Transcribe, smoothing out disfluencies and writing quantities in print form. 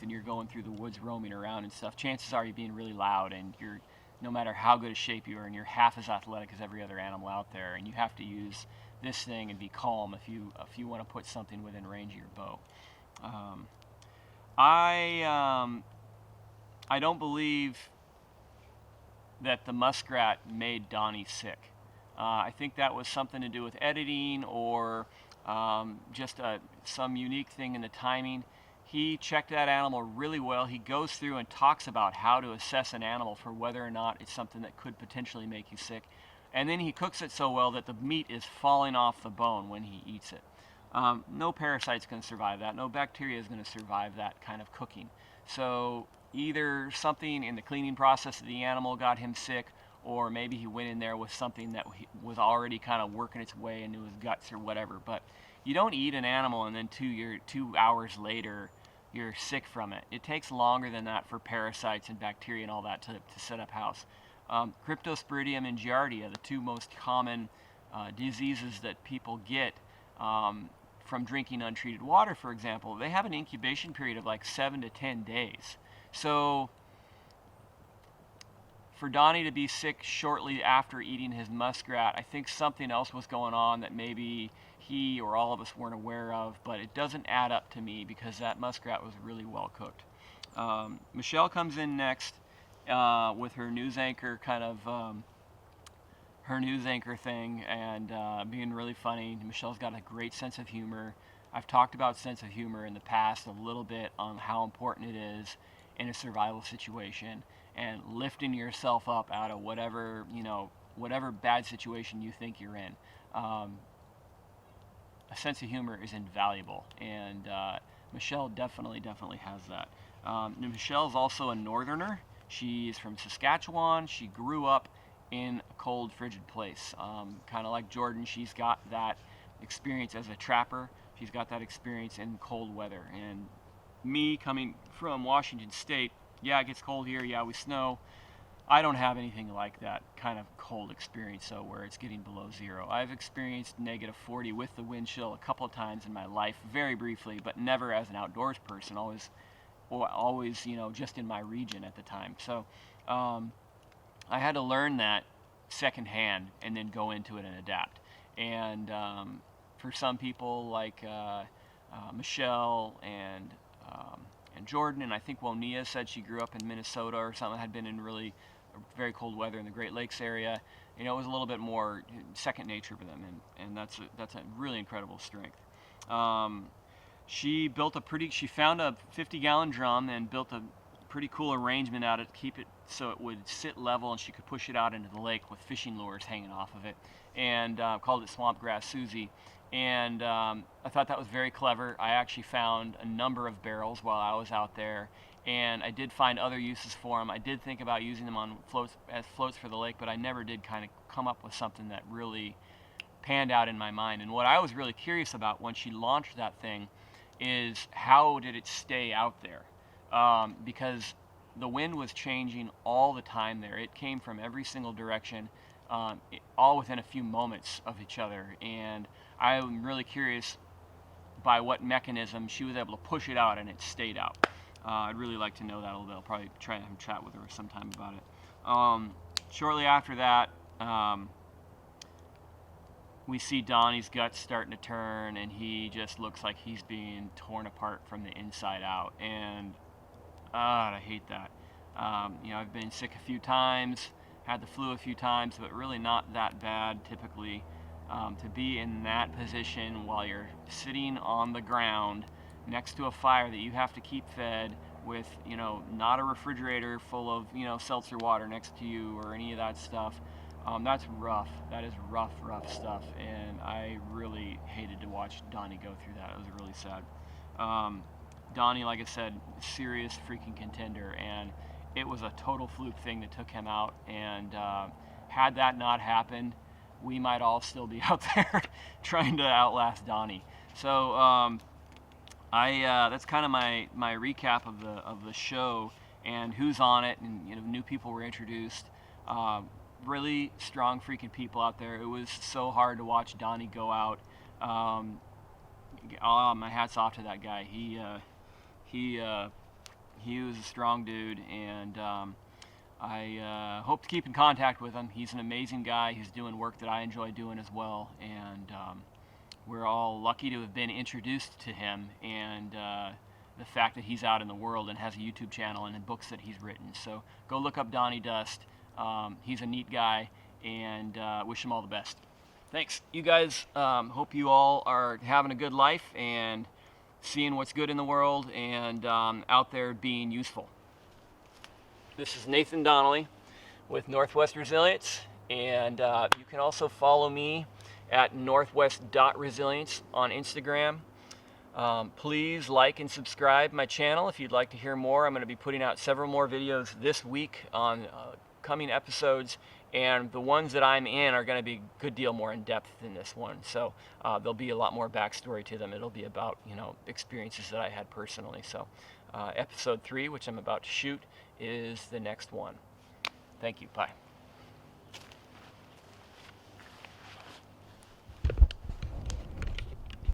and you're going through the woods roaming around and stuff, chances are you're being really loud, and you're, no matter how good a shape you are, and you're half as athletic as every other animal out there, and you have to use this thing and be calm if you want to put something within range of your bow. Um, I don't believe that the muskrat made Donnie sick. I think that was something to do with editing or just some unique thing in the timing. He checked that animal really well. He goes through and talks about how to assess an animal for whether or not it's something that could potentially make you sick. And then he cooks it so well that the meat is falling off the bone when he eats it. No parasite's going to survive that. No bacteria is going to survive that kind of cooking. So either something in the cleaning process of the animal got him sick, or maybe he went in there with something that was already kind of working its way into his guts or whatever. But you don't eat an animal and then 2 hours later you're sick from it. It takes longer than that for parasites and bacteria and all that to set up house. Cryptosporidium and Giardia, the two most common diseases that people get from drinking untreated water, for example, they have an incubation period of like 7 to 10 days. So for Donnie to be sick shortly after eating his muskrat, I think something else was going on that maybe he or all of us weren't aware of, but it doesn't add up to me because that muskrat was really well cooked. Michelle comes in next with her news anchor kind of her news anchor thing and being really funny. Michelle's got a great sense of humor. I've talked about sense of humor in the past a little bit on how important it is in a survival situation and lifting yourself up out of whatever bad situation you think you're in. A sense of humor is invaluable, and Michelle definitely has that. Michelle's also a northerner. She's from Saskatchewan. She grew up in a cold, frigid place. Kind of like Jordan, she's got that experience as a trapper. She's got that experience in cold weather. And me coming from Washington State, yeah, it gets cold here, yeah, we snow. I don't have anything like that kind of cold experience, so where it's getting below zero. I've experienced -40 with the wind chill a couple of times in my life, very briefly, but never as an outdoors person. Always, just in my region at the time. So I had to learn that secondhand and then go into it and adapt. And for some people like Michelle and Jordan, and I think Wonia said she grew up in Minnesota or something, had been in really very cold weather in the Great Lakes area. It was a little bit more second nature for them, and that's a really incredible strength. She found a 50-gallon drum and built a pretty cool arrangement out of it to keep it so it would sit level and she could push it out into the lake with fishing lures hanging off of it, and called it Swamp Grass Susie. And I thought that was very clever. I actually found a number of barrels while I was out there, and I did find other uses for them. I did think about using them on floats for the lake, but I never did kind of come up with something that really panned out in my mind. And what I was really curious about when she launched that thing is how did it stay out there? Because the wind was changing all the time there. It came from every single direction, all within a few moments of each other. And I'm really curious by what mechanism she was able to push it out and it stayed out. I'd really like to know that a little bit. I'll probably try and have a chat with her sometime about it. Shortly after that, we see Donnie's guts starting to turn, and he just looks like he's being torn apart from the inside out. And I hate that. I've been sick a few times, had the flu a few times, but really not that bad typically. To be in that position while you're sitting on the ground next to a fire that you have to keep fed with, not a refrigerator full of, seltzer water next to you or any of that stuff. That's rough. That is rough stuff. And I really hated to watch Donnie go through that. It was really sad. Donnie, like I said, serious freaking contender, and it was a total fluke thing that took him out. And had that not happened, we might all still be out there trying to outlast Donnie. So that's kind of my recap of the show and who's on it, and new people were introduced. Really strong freaking people out there. It was so hard to watch Donnie go out. My hat's off to that guy. He He was a strong dude, and I hope to keep in contact with him. He's an amazing guy. He's doing work that I enjoy doing as well, and we're all lucky to have been introduced to him, and the fact that he's out in the world and has a YouTube channel and books that he's written. So go look up Donnie Dust. He's a neat guy, and wish him all the best. Thanks. You guys, hope you all are having a good life and seeing what's good in the world and out there being useful. This is Nathan Donnelly with Northwest Resilience, and you can also follow me at northwest.resilience on Instagram. Please like and subscribe my channel if you'd like to hear more. I'm going to be putting out several more videos this week on coming episodes, and the ones that I'm in are going to be a good deal more in depth than this one. So there'll be a lot more backstory to them. It'll be about, experiences that I had personally. So episode 3, which I'm about to shoot, is the next one. Thank you. Bye.